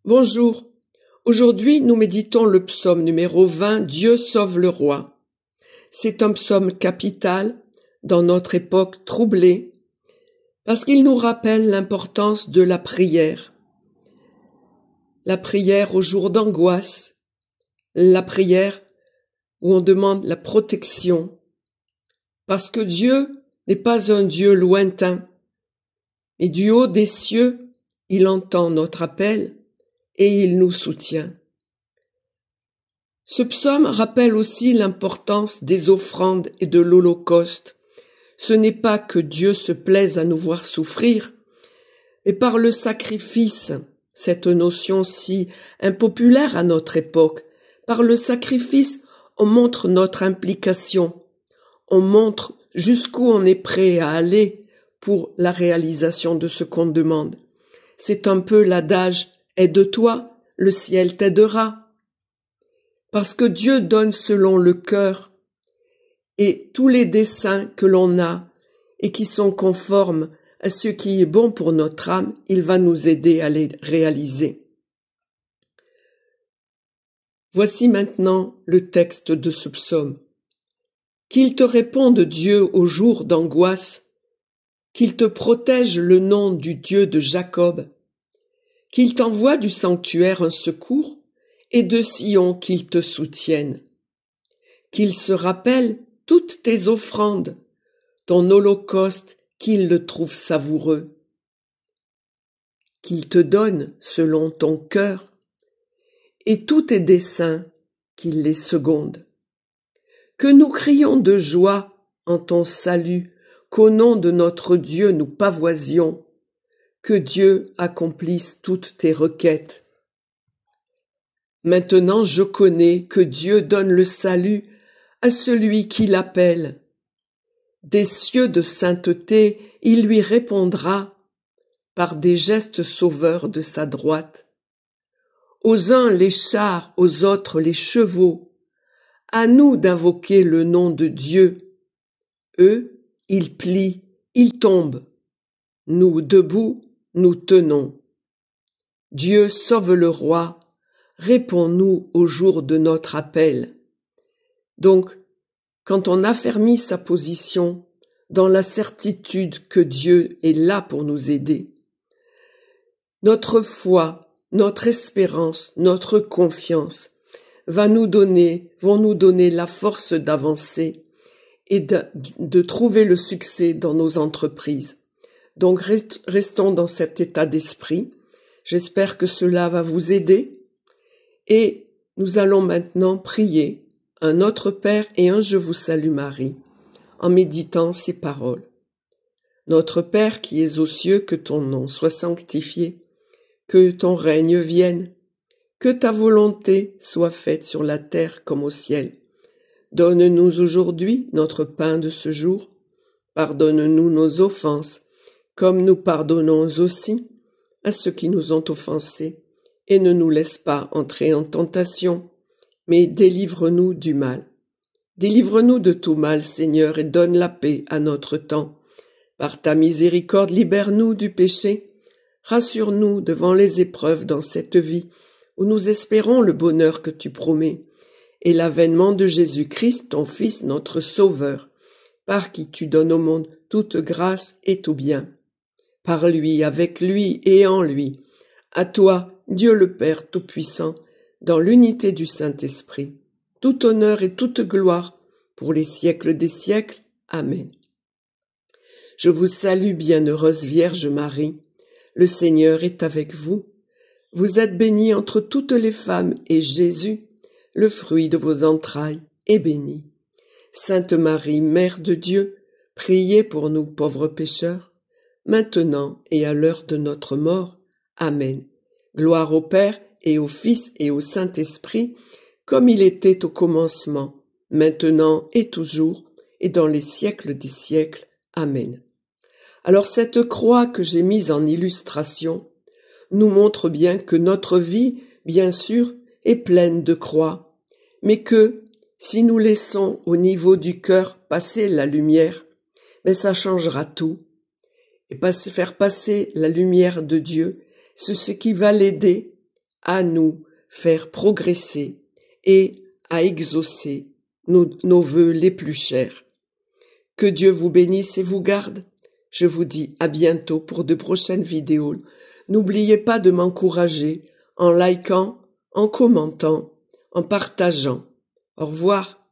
Bonjour. Aujourd'hui, nous méditons le psaume numéro 20, Dieu sauve le roi. C'est un psaume capital dans notre époque troublée parce qu'il nous rappelle l'importance de la prière. La prière au jour d'angoisse, la prière où on demande la protection. Parce que Dieu n'est pas un Dieu lointain, et du haut des cieux, il entend notre appel et il nous soutient. Ce psaume rappelle aussi l'importance des offrandes et de l'Holocauste. Ce n'est pas que Dieu se plaise à nous voir souffrir, mais par le sacrifice, cette notion si impopulaire à notre époque, par le sacrifice, on montre notre implication, on montre jusqu'où on est prêt à aller pour la réalisation de ce qu'on demande. C'est un peu l'adage « aide-toi, le ciel t'aidera ». Parce que Dieu donne selon le cœur et tous les desseins que l'on a et qui sont conformes à ce qui est bon pour notre âme, il va nous aider à les réaliser. Voici maintenant le texte de ce psaume. Qu'il te réponde Dieu au jour d'angoisse, qu'il te protège le nom du Dieu de Jacob, qu'il t'envoie du sanctuaire un secours et de Sion qu'il te soutienne, qu'il se rappelle toutes tes offrandes, ton holocauste, qu'il le trouve savoureux, qu'il te donne selon ton cœur, et tous tes desseins, qu'il les seconde. Que nous crions de joie en ton salut, qu'au nom de notre Dieu nous pavoisions, que Dieu accomplisse toutes tes requêtes. Maintenant je connais que Dieu donne le salut à celui qui l'appelle. Des cieux de sainteté, il lui répondra par des gestes sauveurs de sa droite. Aux uns les chars, aux autres les chevaux, à nous d'invoquer le nom de Dieu. Eux, ils plient, ils tombent. Nous, debout, nous tenons. Dieu sauve le roi, réponds-nous au jour de notre appel. Donc, quand on affermit sa position dans la certitude que Dieu est là pour nous aider, notre foi, notre espérance, notre confiance vont nous donner la force d'avancer et de trouver le succès dans nos entreprises. Donc restons dans cet état d'esprit. J'espère que cela va vous aider. Et nous allons maintenant prier un Notre Père et un Je vous salue Marie, en méditant ces paroles. Notre Père qui es aux cieux, que ton nom soit sanctifié, que ton règne vienne, que ta volonté soit faite sur la terre comme au ciel. Donne-nous aujourd'hui notre pain de ce jour. Pardonne-nous nos offenses, comme nous pardonnons aussi à ceux qui nous ont offensés. Et ne nous laisse pas entrer en tentation, mais délivre-nous du mal. Délivre-nous de tout mal, Seigneur, et donne la paix à notre temps. Par ta miséricorde, libère-nous du péché. Rassure-nous devant les épreuves dans cette vie, où nous espérons le bonheur que tu promets, et l'avènement de Jésus-Christ, ton Fils, notre Sauveur, par qui tu donnes au monde toute grâce et tout bien. Par lui, avec lui et en lui, à toi, Dieu le Père Tout-Puissant, dans l'unité du Saint-Esprit, tout honneur et toute gloire pour les siècles des siècles. Amen. Je vous salue, bienheureuse Vierge Marie. Le Seigneur est avec vous. Vous êtes bénie entre toutes les femmes, et Jésus, le fruit de vos entrailles, est béni. Sainte Marie, Mère de Dieu, priez pour nous pauvres pécheurs, maintenant et à l'heure de notre mort. Amen. Gloire au Père et au Fils et au Saint-Esprit, comme il était au commencement, maintenant et toujours, et dans les siècles des siècles. Amen. Alors cette croix que j'ai mise en illustration nous montre bien que notre vie, bien sûr, est pleine de croix, mais que, si nous laissons au niveau du cœur passer la lumière, ça changera tout. Et faire passer la lumière de Dieu, c'est ce qui va l'aider à nous faire progresser et à exaucer nos vœux les plus chers. Que Dieu vous bénisse et vous garde. Je vous dis à bientôt pour de prochaines vidéos. N'oubliez pas de m'encourager en likant, en commentant, en partageant. Au revoir.